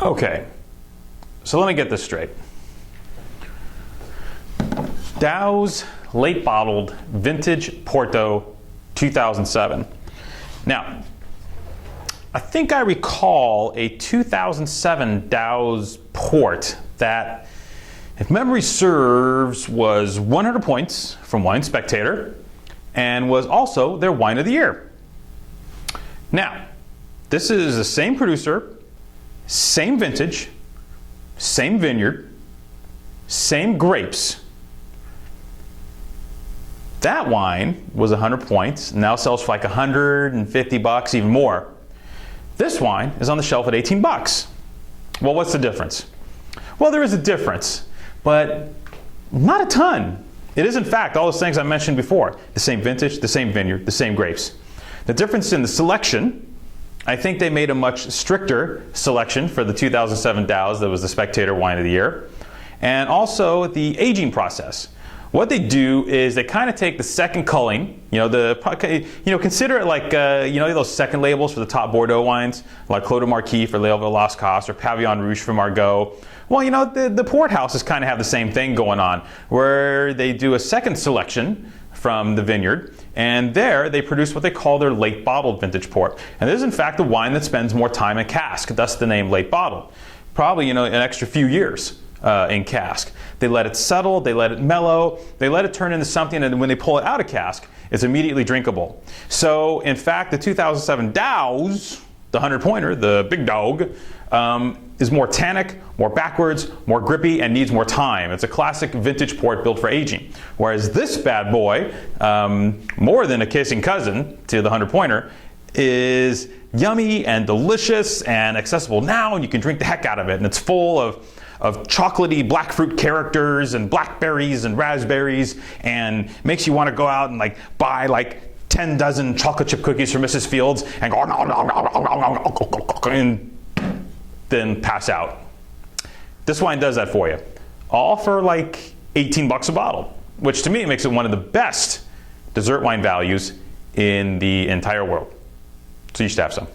Okay, so let me get this straight. Dow's late bottled vintage Porto 2007. Now, I think I recall a 2007 Dow's port that, if memory serves, was 100 points from Wine Spectator and was also their wine of the year. Now, this is the same producer, same vintage, same vineyard, same grapes. That wine was 100 points, now sells for like 150 bucks, even more. This wine is on the shelf at 18 bucks. Well, what's the difference? Well, there is a difference, but not a ton. It is, in fact, all those things I mentioned before. The same vintage, the same vineyard, the same grapes. The difference in the selection, I think they made a much stricter selection for the 2007 Dow's that was the Spectator Wine of the Year. And also the aging process. What they do is they kind of take the second culling, consider it like, those second labels for the top Bordeaux wines, like Clos de Marquis for Léoville Las Casses or Pavillon Rouge for Margaux. Well, the port houses kind of have the same thing going on, where they do a second selection from the vineyard, and there they produce what they call their late bottled vintage port. And this is in fact a wine that spends more time in cask, thus the name late bottled. Probably, an extra few years in cask. They let it settle, they let it mellow, they let it turn into something, and when they pull it out of cask, it's immediately drinkable. So, in fact, the 2007 Dow's, the 100-pointer, the big dog, is more tannic, more backwards, more grippy, and needs more time. It's a classic vintage port built for aging. Whereas this bad boy, more than a kissing cousin to the 100-pointer, is yummy and delicious and accessible now, and you can drink the heck out of it. And it's full of chocolatey black fruit characters and blackberries and raspberries, and makes you want to go out and buy 10 dozen chocolate chip cookies from Mrs. Fields and go and then pass out. This wine does that for you. All for 18 bucks a bottle, which to me makes it one of the best dessert wine values in the entire world. So you should have some.